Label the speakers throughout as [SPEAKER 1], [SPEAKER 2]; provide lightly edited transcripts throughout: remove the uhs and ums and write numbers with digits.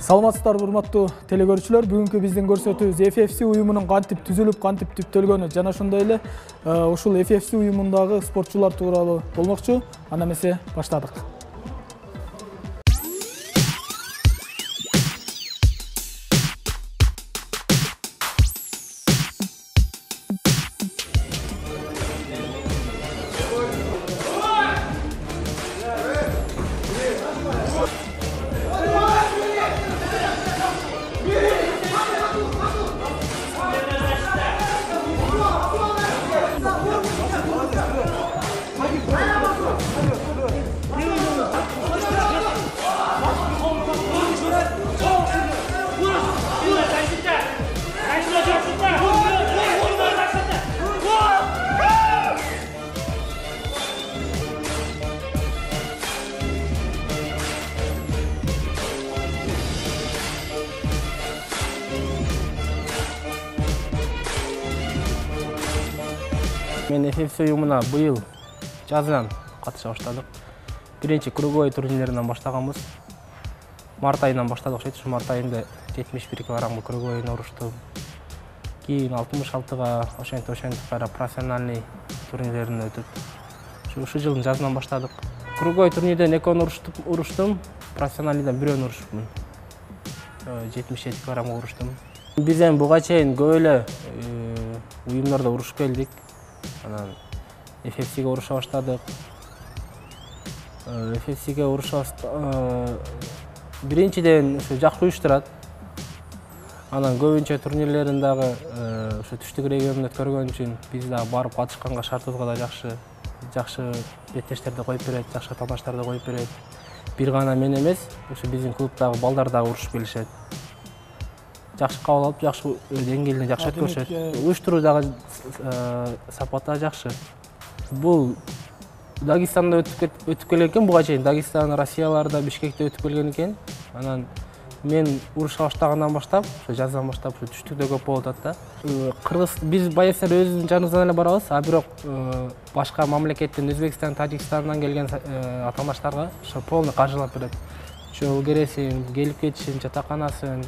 [SPEAKER 1] Саламатсыздарбы урматтуу телекөрүүчүлөр, бүгүнкү биздин көрсөтүүбүз FFC уюмунун кантип түзүлүп, кантип түптөлгөнү жана ошондой эле ушул FFC уюмундагы спортчулар тууралуу болмокчу. Анда эмесе баштадык.
[SPEAKER 2] Мен FFC уюмуна быйыл жаздан катыша баштадык. Биринчи круговой турнирлеринен баштаганбыз. Март айынан баштадык окшойт. Март айында 71 килограммга круговойдон уруштум. Кийин 66га ошентип кайра профессиональный турнирлерине өтүп. Ушу жылдын жазынан баштадык. Круговой турнирден 2 уруштум, профессиональныйдан 1 урушупмун. 77 килограммга уруштум. Биз эми буга чейин көп эле уюмдарда урушуп келдик. Анан FFC'ге уруша баштадык. FFC'ге уруша биринчиден ушу жакшы уюштурат. Анан көбүнчө турнирлерин дагы ушу түштүк регионунда өткөргөн үчүн биз дагы барып катышканга шартыбызга да жакшы беттештерди коюп берет, жакшы тандаштарды коюп берет. Бир гана мен эмес, ушу биздин клубдагы балдар дагы урушуп келишет. Жакшы кабыл алып, жакшы деңгээлде жакшы өткөрүшөт. Уюштуруу дагы сапаты жакшы. Бул Дагестанда өтүп келген экен, буга чейин Дагестан, Россияларда, Бишкекте өтүп келген экен. Анан мен уруша баштагандан баштап, ошо жаздан баштап ушу түштүктө көп болуп атат да. Кыргыз биз байырсыр өзүбүздүн жаныбыздан эле барабыз, а бирок башка мамлекеттен, Өзбекстан, Тажикстандан келген атаандаштарга ошо полный каржылап берет. Жол кересин, келип кетишин, жатаканасын,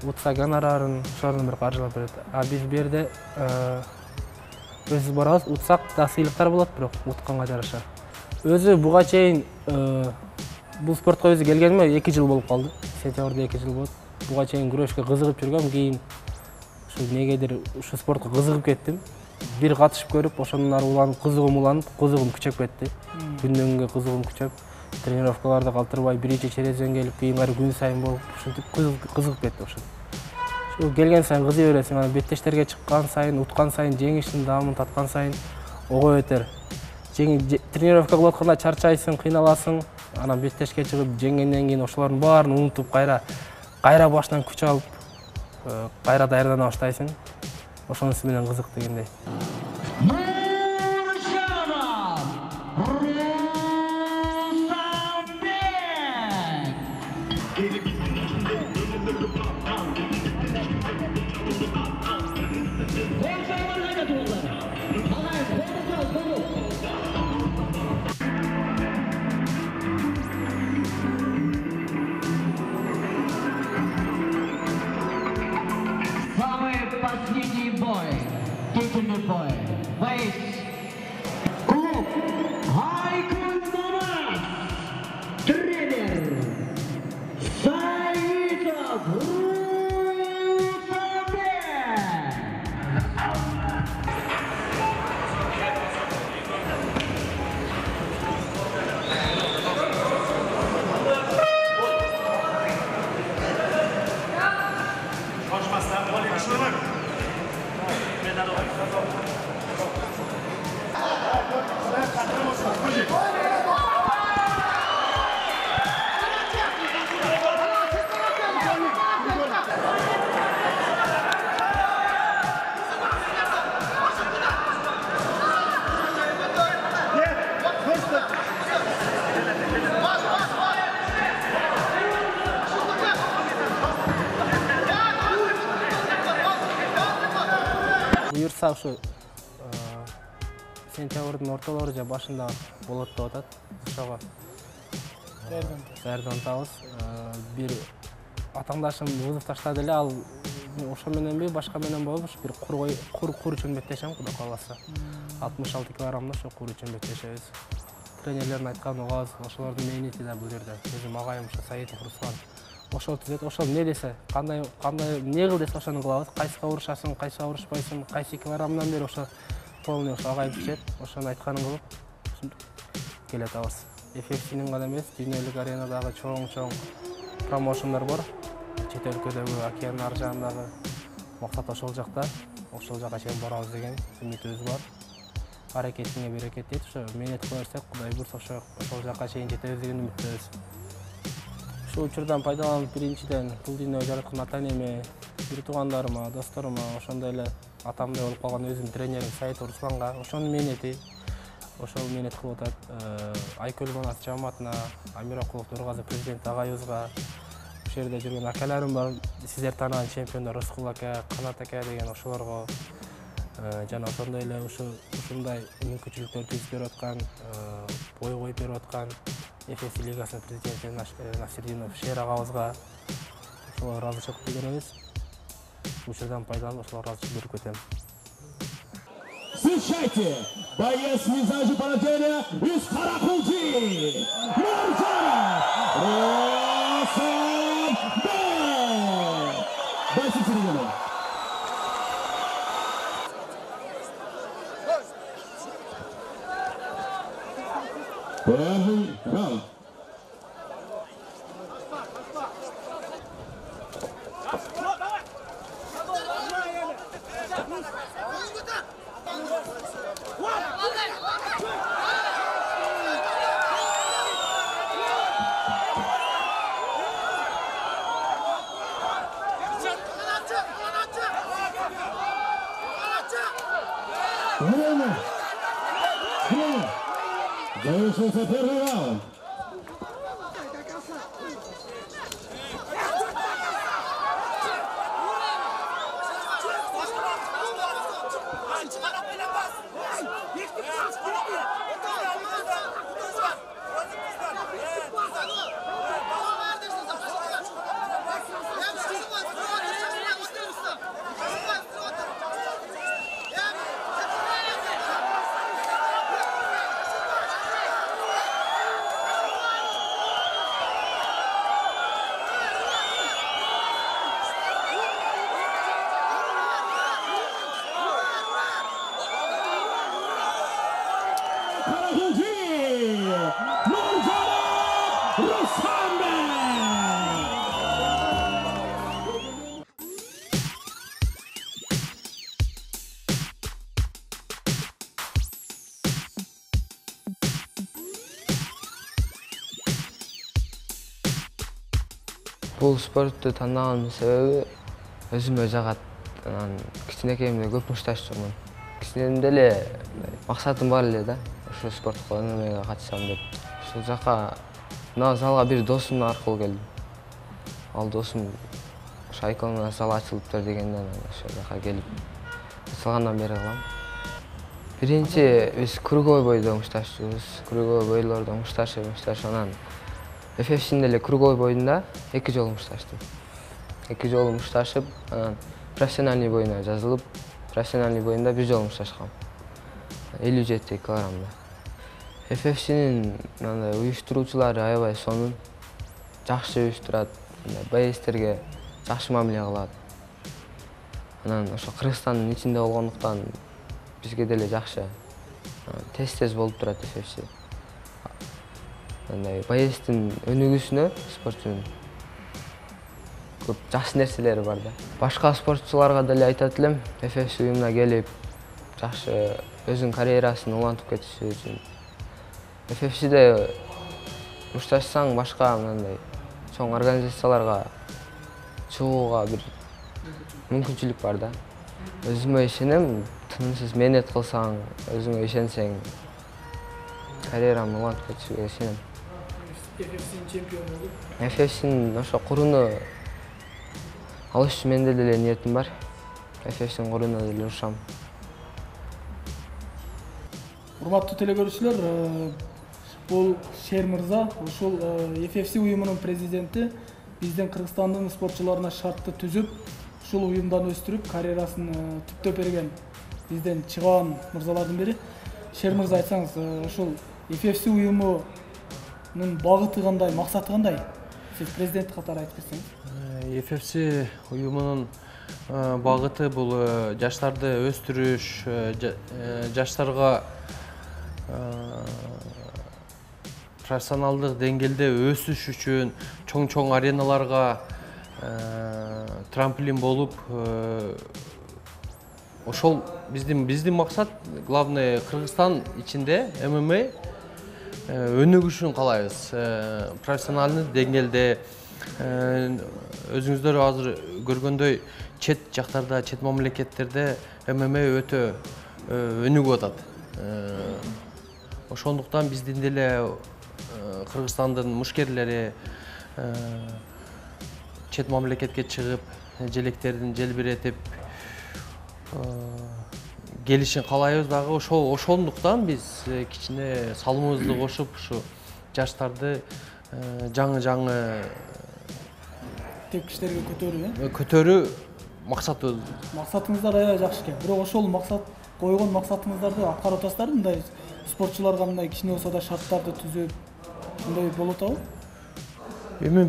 [SPEAKER 2] утса гонорарын ошолордон бир каржылап берет. А биз бу жерде өзүбүз барабыз, утсак да сыйлыктар болот, бирок утканга жараша. Өзү буга чейин бул спортко өзү келгениме 2 жыл болуп калды. Сентябрда 2 жыл болот. Буга чейин күрөшкө кызыгып жүргөм, кийин ушу негедир ушу спортко кызыгып кеттим. Бир катышып көрүп, ошондон ары уланып, кызыгым күчөп кетти. Күндөн күнгө кызыгым күчөп, тренировкаларды калтырбай, биринчи черезден келип, кийин баары күн сайын болуп, ушинтип кызыгып кетти ошо. Шу келген сайын кызый бересиң, анан беттештерге чыккан сайын, уткан сайын, жеңиштин даамын таткан сайын ого бетер. Тренировка кылып атканда чарчайсың, кыйналасың, анан беттешке чыгып жеңгенден кийин ошолордун баарын унутуп, кайра башынан күч алып, кайра даярдана баштайсың. Ошонусу менен кызык дегендей.
[SPEAKER 3] Последний бой, титульный бой, вейс, клуб Айкун Мамат, тренер Саидов Русанбек.
[SPEAKER 2] Буюрса ушу сентябрдын ортолору же башында болот деп атат. Ошого даярданабыз. Бир атаңдашым вызов таштады эле, ал ошо мененби башка менен болуп ушу бир кур чөмбөттешем, Кудай кааласа. 66 килограммда ошо кур чөмбөттешебиз. Тренерлердин айтканы угабыз, ошолордун мээнети да бул жерде. Өзүм агайым ушу Саитов Руслан. Ошол түзөт, ошол эмне десе, кандай эмне кыл десе ошону кылабыз. Кайсыга урушасың, кайсыга урушпайсың, кайсы килограммдан бери ошо полный ошо агайым чечет. Ошонун айтканын кылып келе атабыз. FFC'нин гана эмес, дүйнөлүк аренадагы чоң промоушндар бар. Чет өлкөдөгү океандын ар жагындагы максат ошол жакта. Ошол жака чейин барабыз деген үмүтүбүз бар. Аракетиңе берекет дейт. Ошо мээнет кыла берсек, Кудай буйрса ошол жака чейин жетебиз деген үмүттөбүз. Ушул учурдан пайдаланып биринчиден бул дүйнөгө жараткан ата-энеме, бир туугандарыма, досторума, ошондой эле атамдай болуп калган өзүмдүн тренерим Саитов Русланга ошонун мээнети, ошол мээнет кылып атат. Айкөл Манас жамаатына, Амир Акулов Нургазы президент агайыбызга, ушул жерде жүргөн акаларым бар, сиздер таанаган чемпиондор Рыскул ака, Канат ака деген ошолорго жана ошондой эле ушундай мүмкүнчүлүктөр түзүп берип аткан, бой коюп берип аткан FFC лигасынын президенти Насирдинов Шер агабызга ошолорго ыраазычылык билдиребиз. Учурдан пайдаланып ошолорго ыраазычылык берип кетем.
[SPEAKER 4] Встречайте, боец мизажи поражения из Каракулчи, Нуржанов Росанбек. Бойцы середины. Первый раунд. Время. Завершился первый раунд.
[SPEAKER 5] Бул спортту тандаган себеби өзүмө жагат. Кичинекейимде көп мушташчумун. Кичинемде эле максатым бар эле да, ошо спортко өнөргө катышсам деп. Ушул жака мына залга бир досум аркылуу келдим. Ал досум ошо Айкөлдө зал ачылыптыр дегенден ошол жака келип ачылгандан бери кылам. Биринчи биз круговой бойдо мушташчубуз. Круговой бойлордо мушташып анан FFC'нде эле круговой боюнда 2 жолу мушташтым. 2 жолу мушташып, анан профессиональный боюна жазылып, профессиональный боюнда 1 жолу мушташкам. 57 килограммда. FFC'нин уюштуруучулары аябай сонун, жакшы уюштурат, боецтерге жакшы мамиле кылат. Анан ошо Кыргызстандын ичинде болгондуктан бизге деле жакшы. Тез болуп турат FFC. Боецтин өнүгүүсүнө спортчунун көп жакшы нерселери бар да. Башка спортчуларга деле айтат элем, FFC уюмуна келип, жакшы өзүнүн карьерасын улантып кетиши үчүн. FFC'де мушташсаң башка мындай чоң организацияларга чыгууга бир мүмкүнчүлүк бар да. Өзүмө ишенем, тынымсыз мээнет кылсаң, өзүңө ишенсең, карьерамды улантып кетишиге ишенем.
[SPEAKER 1] FFC'нин чемпиону болуп.
[SPEAKER 5] FFC'нин ошо куруну алыш үчүн менде деле ниетим бар. FFC'нин куруна деле урушам.
[SPEAKER 1] Урматтуу телекөрүүчүлөр, бул Шер мырза ушул FFC уюмунун президенти. биздин Кыргызстандын спортчуларына шартты түзүп, ушул уюмдан өстүрүп, карьерасын түптөп берген бизден чыган мырзалардын бири. Шер мырза, айтсаңыз, ушул FFC уюмунун багыты кандай, максаты кандай? Сиз президент катары айтып берсеңиз.
[SPEAKER 2] FFC уюмунун багыты бул жаштарды өстүрүш, жаштарга профессионалдык деңгээлде өсүш үчүн чоң ареналарга трамплин болуп, ошол биздин максат. Главный Кыргызстан ичинде ММА өнүгүшүн каалайбыз. Профессионалдык деңгээлде өзүңүздөр азыр көргөндөй чет жактарда, чет мамлекеттерде ММА өтө өнүгүп атат. Ошондуктан биздин деле Кыргызстандын мушкерлери чет мамлекетке чыгып, желектерин желбиретип келишин каалайбыз дагы. Ошондуктан биз кичине салымыбызды кошуп, ушу жаштарды жаңы
[SPEAKER 1] тепкичтерге
[SPEAKER 2] көтөрүү максатыбыз.
[SPEAKER 1] Максатыңыздар аябай жакшы экен. Бирок ошол максат койгон максатыңыздарды аткарып атасыздарбы? Мындай спортчуларга мындай кичине болсо да шарттарды түзүп, мындай болуп атабы?
[SPEAKER 2] Эми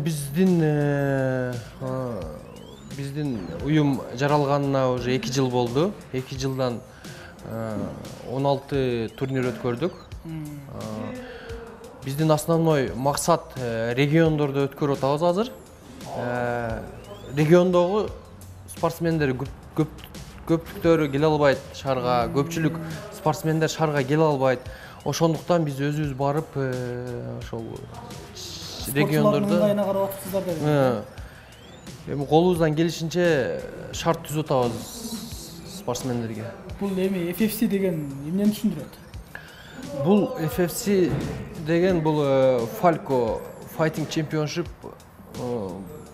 [SPEAKER 2] биздин уюм жаралганына уже 2 жыл болду. 2 жылдан 16 турнир өткөрдүк. Биздин основной максат региондордо өткөрүп атабыз азыр. Региондогу спортсмендер көптүктөрү келе албайт шаарга, көпчүлүк спортсмендер шаарга келе албайт. Ошондуктан биз өзүбүз барып, ошол региондордо
[SPEAKER 1] ыңгайына карап атасыздар да.
[SPEAKER 2] Эми колубуздан келишинче шарт түзүп атабыз спортсмендерге.
[SPEAKER 1] Бул эми FFC деген эмнени түшүндүрөт?
[SPEAKER 2] Бул FFC деген бул Falco Fighting Championship,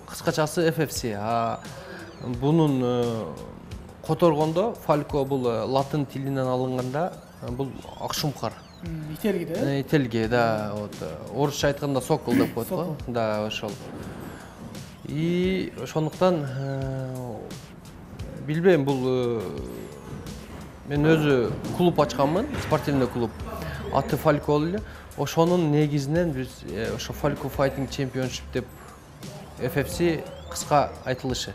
[SPEAKER 2] кыскачасы FFC. Бунун которгондо Falco бул латын тилинен алынганда бул акшумкар.
[SPEAKER 1] Ителги да?
[SPEAKER 2] Ителги, да. Орусча айтканда сокол деп коет го. Да, ошол. И ошондуктан билбейм, бул мен өзү клуб ачканмын, спортивный клуб. Аты Falco эле. Ошонун негизинен биз ошо Falco Fighting Championship деп FFC кыска айтылышы.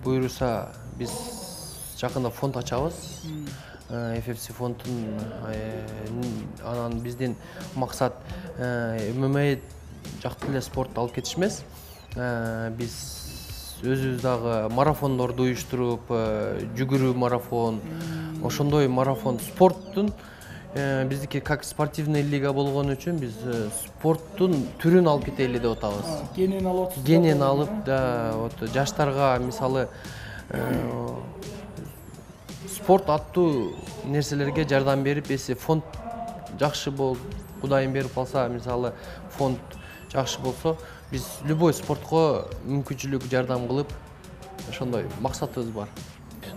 [SPEAKER 2] Буйруса биз жакында фонд ачабыз. FFC фондун анан биздин максат ММА жакты эле спортту алып кетиш эмес. Биз өзүбүз дагы марафондорду уюштуруп, жүгүрүү марафон, ошондой марафон спорттун биздики как спортивный лига болгон үчүн биз спорттун түрүн алып кетели деп атабыз.
[SPEAKER 1] Кенен алып атасыздар.
[SPEAKER 2] Кенен алып, да, жаштарга мисалы спорт аттуу нерселерге жардам берип, эси фонд жакшы болуп, Кудайым берип калса, мисалы фонд жакшы болсо, биз любой спортко мүмкүнчүлүк жардам кылып, ошондой максатыбыз бар.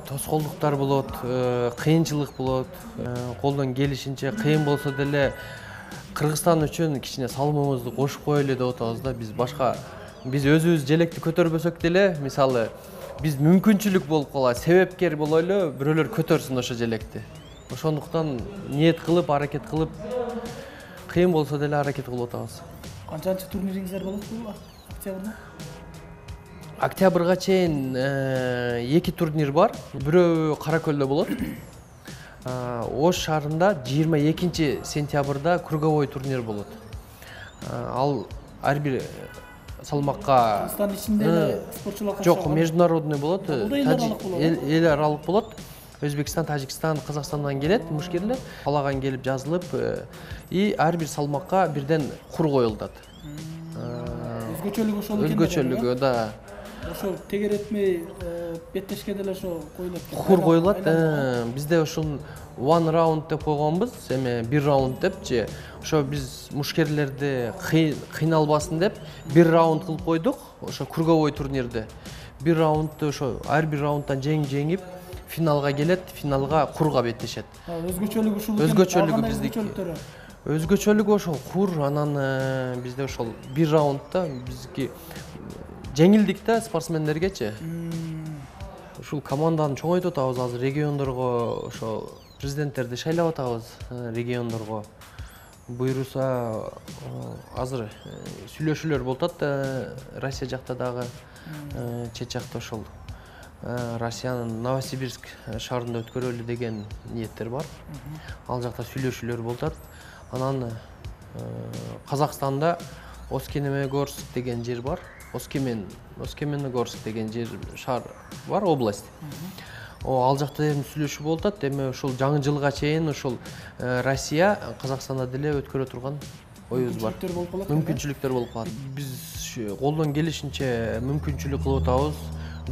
[SPEAKER 2] Тоскоолдуктар болот, кыйынчылык болот, колдон келишинче кыйын болсо деле Кыргызстан үчүн кичине салымыбызды кошуп коелу деп атабыз да. Биз өзүбүз желекти көтөрбөсөк деле, мисалы биз мүмкүнчүлүк болуп калалы, себепкер болойлу, бирөөлөр көтөрсүн ошо желекти. Ошондуктан ниет кылып, аракет кылып, кыйын болсо деле аракет кылып атабыз.
[SPEAKER 1] Канчанчы турнириңиздер болот бул октябрда?
[SPEAKER 2] Октябрга чейин 2 турнир бар. Бирөө Каракөлдө болот. Ош шаарында 22 сентябрда круговой турнир болот. Ал ар бир салмакка
[SPEAKER 1] Кыргызстан ичинде эле спортчулар катышат.
[SPEAKER 2] Жок, международный болот.
[SPEAKER 1] Эл
[SPEAKER 2] аралык болот. Өзбекстан, Тажикстан, Казакстандан келет мушкерлер. Калаган келип жазылып, и ар бир салмакка бирден кур коюлат.
[SPEAKER 1] Өзгөчөлүгү ошол экен.
[SPEAKER 2] Өзгөчөлүгү, да.
[SPEAKER 1] ошо тегеретмей беттешкенде эле ошо коюлат.
[SPEAKER 6] Хур коюлат. Бизде ошол one round деп койгонбуз, эме 1 раунд депчи. Ошо биз мушкерлерди кыйналбасын деп 1 раунд кылып койдук. Ошо круговой турнирде 1 раундду ошо ар бир раундтан жеңип финалга келет, финалга курга беттешет.
[SPEAKER 1] Өзгөчөлүгү ушул.
[SPEAKER 6] Өзгөчөлүгү биздики. Өзгөчөлүгү ошол кур, анан бизде ошол 1 раундда бизги жеңилдик да спортсмендергечи. Ушул команданы чоңойтуп атабыз азыр региондорго, ошо президенттерди шайлап атабыз региондорго. Буйруса азыр сүйлөшүүлөр болуп атат Россия жакта дагы, чет жакта ошол Россиянын Новосибирск шаарында өткөрөлү деген ниеттер бар. Ал жакта сүйлөшүүлөр болуп атат. Анан Казакстанда Оскемегорск деген жер бар. Оскеменогорск деген жер шаар бар, область. Ал жакта эми сүйлөшүү болуп атат. Эми ушул жаңы жылга чейин ушул Россия Казакстанда деле өткөрө турган оюбуз бар. Мүмкүнчүлүктөр болуп калат. Биз колдон келишинче мүмкүнчүлүк кылып атабыз.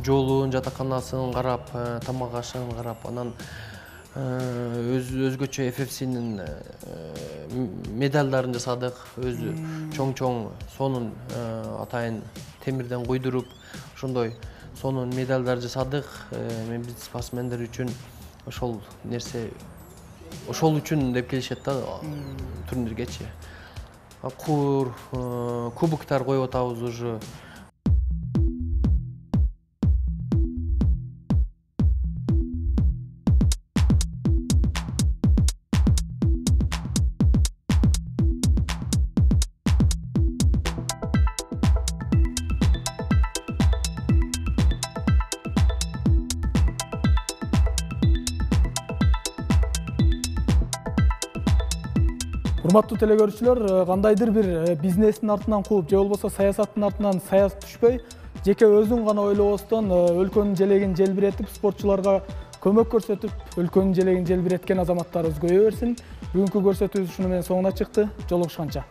[SPEAKER 6] Жолун, жатаканасын карап, тамак ашын карап, анан өзгөчө FFC'нин медалдарын жасадык. Өзү чоң сонун атайын темирден куйдуруп, ошондой сонун медалдар жасадык. Мен биз спортсмендер үчүн ошол нерсе ошол үчүн деп келишет да турниргечи. Кур, кубоктар коюп атабыз уже.
[SPEAKER 1] Урматтуу телекөрүүчүлөр, кандайдыр бир бизнестин артынан кууп же болбосо саясаттын артынан саяз түшпөй, жеке өзүн гана ойлобостон өлкөнүн желегин желбиретип, спортчуларга көмөк көрсөтүп, өлкөнүн желегин желбиреткен азаматтарыбыз көбөйө берсин. Бүгүнкү көрсөтүүбүз ушуну менен соңуна чыкты. Жолугушканча.